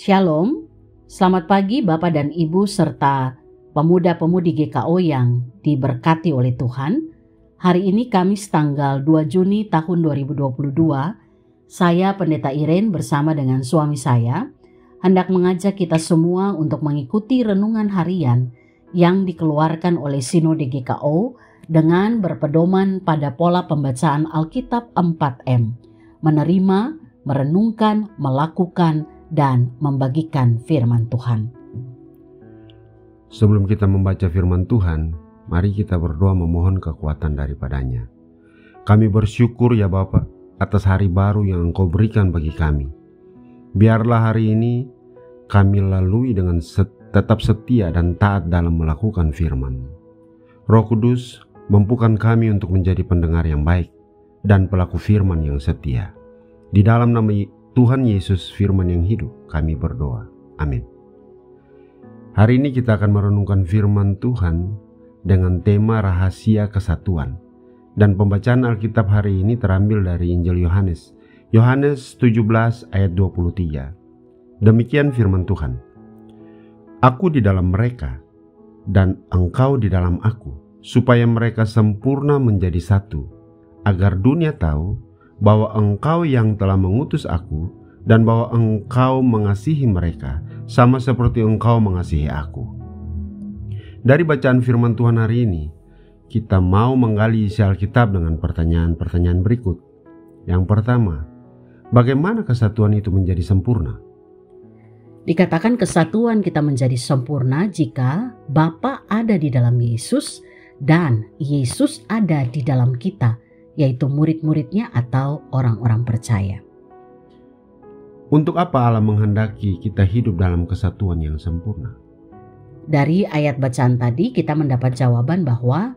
Shalom, selamat pagi Bapak dan Ibu serta pemuda-pemudi GKO yang diberkati oleh Tuhan. Hari ini Kamis tanggal 2 Juni tahun 2022, saya Pendeta Irene bersama dengan suami saya hendak mengajak kita semua untuk mengikuti renungan harian yang dikeluarkan oleh Sinode GKO dengan berpedoman pada pola pembacaan Alkitab 4M, menerima, merenungkan, melakukan, dan membagikan firman Tuhan. Sebelum kita membaca firman Tuhan, mari kita berdoa memohon kekuatan daripadanya. Kami bersyukur ya Bapa atas hari baru yang Engkau berikan bagi kami. Biarlah hari ini kami lalui dengan tetap setia dan taat dalam melakukan firman. Roh Kudus, mampukan kami untuk menjadi pendengar yang baik dan pelaku firman yang setia. Di dalam nama Tuhan Yesus firman yang hidup kami berdoa. Amin. Hari ini kita akan merenungkan firman Tuhan dengan tema rahasia kesatuan. Dan pembacaan Alkitab hari ini terambil dari Injil Yohanes. Yohanes 17 ayat 23. Demikian firman Tuhan. Aku di dalam mereka dan engkau di dalam aku, supaya mereka sempurna menjadi satu, agar dunia tahu bahwa engkau yang telah mengutus aku dan bahwa engkau mengasihi mereka sama seperti engkau mengasihi aku. Dari bacaan firman Tuhan hari ini, kita mau menggali isi Alkitab dengan pertanyaan-pertanyaan berikut. Yang pertama, bagaimana kesatuan itu menjadi sempurna? Dikatakan kesatuan kita menjadi sempurna jika Bapa ada di dalam Yesus dan Yesus ada di dalam kita, yaitu murid-muridnya atau orang-orang percaya. Untuk apa Allah menghendaki kita hidup dalam kesatuan yang sempurna? Dari ayat bacaan tadi kita mendapat jawaban bahwa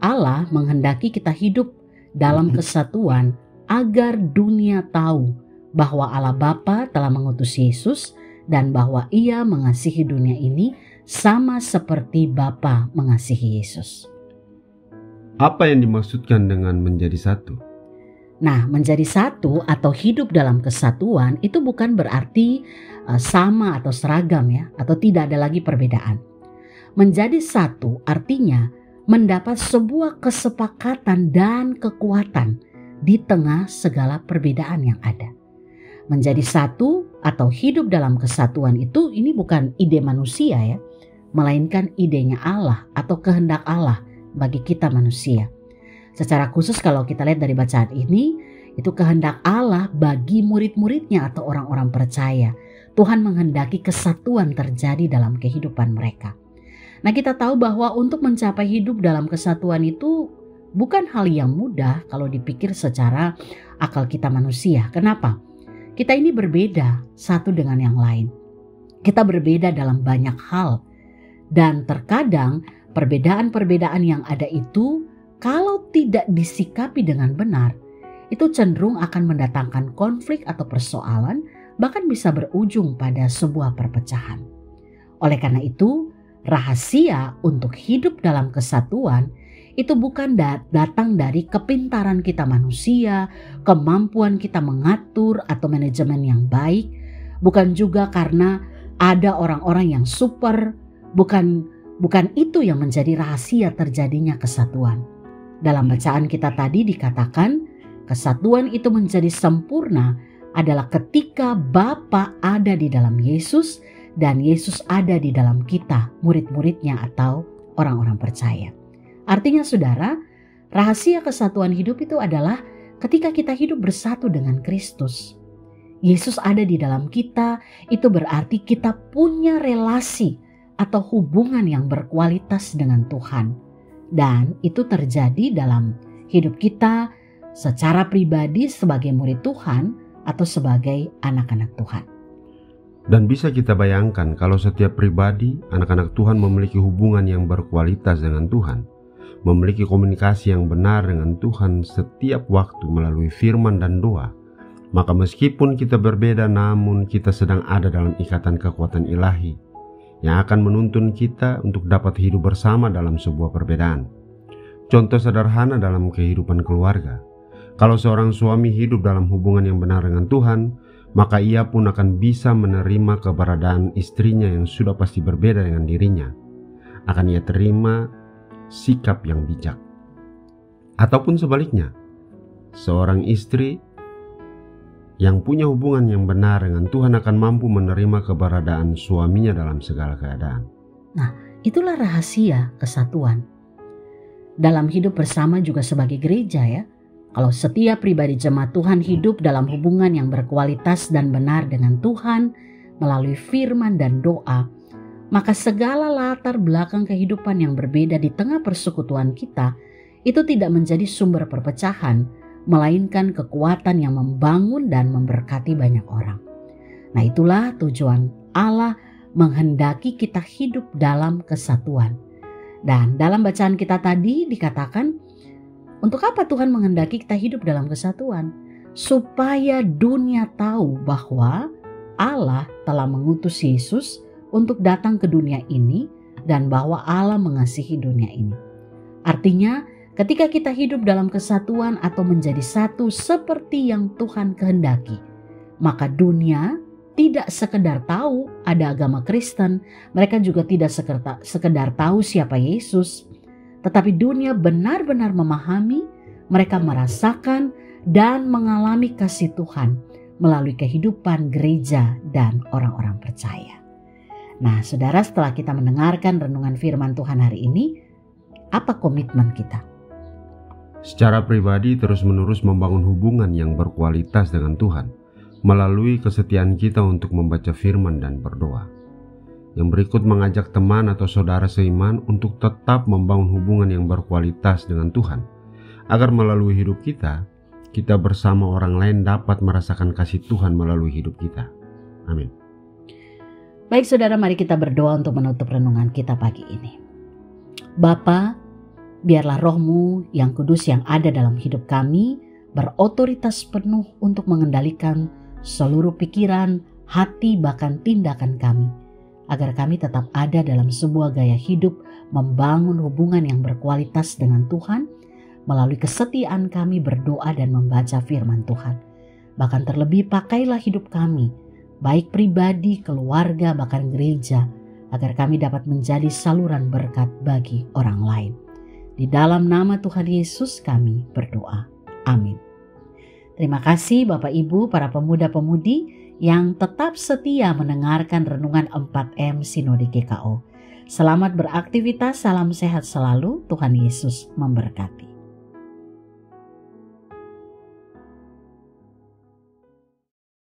Allah menghendaki kita hidup dalam kesatuan agar dunia tahu bahwa Allah Bapa telah mengutus Yesus dan bahwa Ia mengasihi dunia ini sama seperti Bapa mengasihi Yesus. Apa yang dimaksudkan dengan menjadi satu? Nah, menjadi satu atau hidup dalam kesatuan itu bukan berarti sama atau seragam ya, atau tidak ada lagi perbedaan. Menjadi satu artinya mendapat sebuah kesepakatan dan kekuatan di tengah segala perbedaan yang ada. Menjadi satu atau hidup dalam kesatuan itu ini bukan ide manusia ya, melainkan idenya Allah atau kehendak Allah bagi kita manusia. Secara khusus kalau kita lihat dari bacaan ini, itu kehendak Allah bagi murid-muridnya atau orang-orang percaya. Tuhan menghendaki kesatuan terjadi dalam kehidupan mereka. Nah, kita tahu bahwa untuk mencapai hidup dalam kesatuan itu bukan hal yang mudah kalau dipikir secara akal kita manusia. Kenapa? Kita ini berbeda satu dengan yang lain. Kita berbeda dalam banyak hal. Dan terkadang perbedaan-perbedaan yang ada itu kalau tidak disikapi dengan benar, itu cenderung akan mendatangkan konflik atau persoalan, bahkan bisa berujung pada sebuah perpecahan. Oleh karena itu, rahasia untuk hidup dalam kesatuan itu bukan datang dari kepintaran kita manusia, kemampuan kita mengatur atau manajemen yang baik, bukan juga karena ada orang-orang yang super, bukan itu yang menjadi rahasia terjadinya kesatuan. Dalam bacaan kita tadi dikatakan kesatuan itu menjadi sempurna adalah ketika Bapa ada di dalam Yesus dan Yesus ada di dalam kita, murid-muridnya atau orang-orang percaya. Artinya saudara, rahasia kesatuan hidup itu adalah ketika kita hidup bersatu dengan Kristus. Yesus ada di dalam kita, itu berarti kita punya relasi atau hubungan yang berkualitas dengan Tuhan. Dan itu terjadi dalam hidup kita secara pribadi sebagai murid Tuhan atau sebagai anak-anak Tuhan. Dan bisa kita bayangkan kalau setiap pribadi, anak-anak Tuhan memiliki hubungan yang berkualitas dengan Tuhan, memiliki komunikasi yang benar dengan Tuhan setiap waktu melalui firman dan doa, maka meskipun kita berbeda namun kita sedang ada dalam ikatan kekuatan ilahi yang akan menuntun kita untuk dapat hidup bersama dalam sebuah perbedaan. Contoh sederhana dalam kehidupan keluarga. Kalau seorang suami hidup dalam hubungan yang benar dengan Tuhan, maka ia pun akan bisa menerima keberadaan istrinya yang sudah pasti berbeda dengan dirinya. Akan ia terima sikap yang bijak. Ataupun sebaliknya, seorang istri yang punya hubungan yang benar dengan Tuhan akan mampu menerima keberadaan suaminya dalam segala keadaan. Nah, itulah rahasia kesatuan. Dalam hidup bersama juga sebagai gereja ya, kalau setiap pribadi jemaat Tuhan hidup dalam hubungan yang berkualitas dan benar dengan Tuhan melalui firman dan doa, maka segala latar belakang kehidupan yang berbeda di tengah persekutuan kita itu tidak menjadi sumber perpecahan, melainkan kekuatan yang membangun dan memberkati banyak orang. Nah, itulah tujuan Allah menghendaki kita hidup dalam kesatuan. Dan dalam bacaan kita tadi dikatakan, untuk apa Tuhan menghendaki kita hidup dalam kesatuan? Supaya dunia tahu bahwa Allah telah mengutus Yesus untuk datang ke dunia ini dan bahwa Allah mengasihi dunia ini. Artinya, ketika kita hidup dalam kesatuan atau menjadi satu seperti yang Tuhan kehendaki, maka dunia tidak sekedar tahu ada agama Kristen, mereka juga tidak sekedar tahu siapa Yesus, tetapi dunia benar-benar memahami, mereka merasakan dan mengalami kasih Tuhan melalui kehidupan gereja dan orang-orang percaya. Nah, saudara, setelah kita mendengarkan renungan firman Tuhan hari ini, apa komitmen kita? Secara pribadi terus-menerus membangun hubungan yang berkualitas dengan Tuhan melalui kesetiaan kita untuk membaca firman dan berdoa. Yang berikut mengajak teman atau saudara seiman untuk tetap membangun hubungan yang berkualitas dengan Tuhan, agar melalui hidup kita bersama orang lain dapat merasakan kasih Tuhan melalui hidup kita. Amin. Baik saudara, mari kita berdoa untuk menutup renungan kita pagi ini. Bapa, biarlah Roh-Mu yang kudus yang ada dalam hidup kami berotoritas penuh untuk mengendalikan seluruh pikiran, hati, bahkan tindakan kami, agar kami tetap ada dalam sebuah gaya hidup membangun hubungan yang berkualitas dengan Tuhan melalui kesetiaan kami berdoa dan membaca firman Tuhan. Bahkan terlebih pakailah hidup kami, baik pribadi, keluarga, bahkan gereja, agar kami dapat menjadi saluran berkat bagi orang lain. Di dalam nama Tuhan Yesus kami berdoa. Amin. Terima kasih Bapak Ibu para pemuda-pemudi yang tetap setia mendengarkan renungan 4M Sinode GKO. Selamat beraktivitas, salam sehat selalu, Tuhan Yesus memberkati.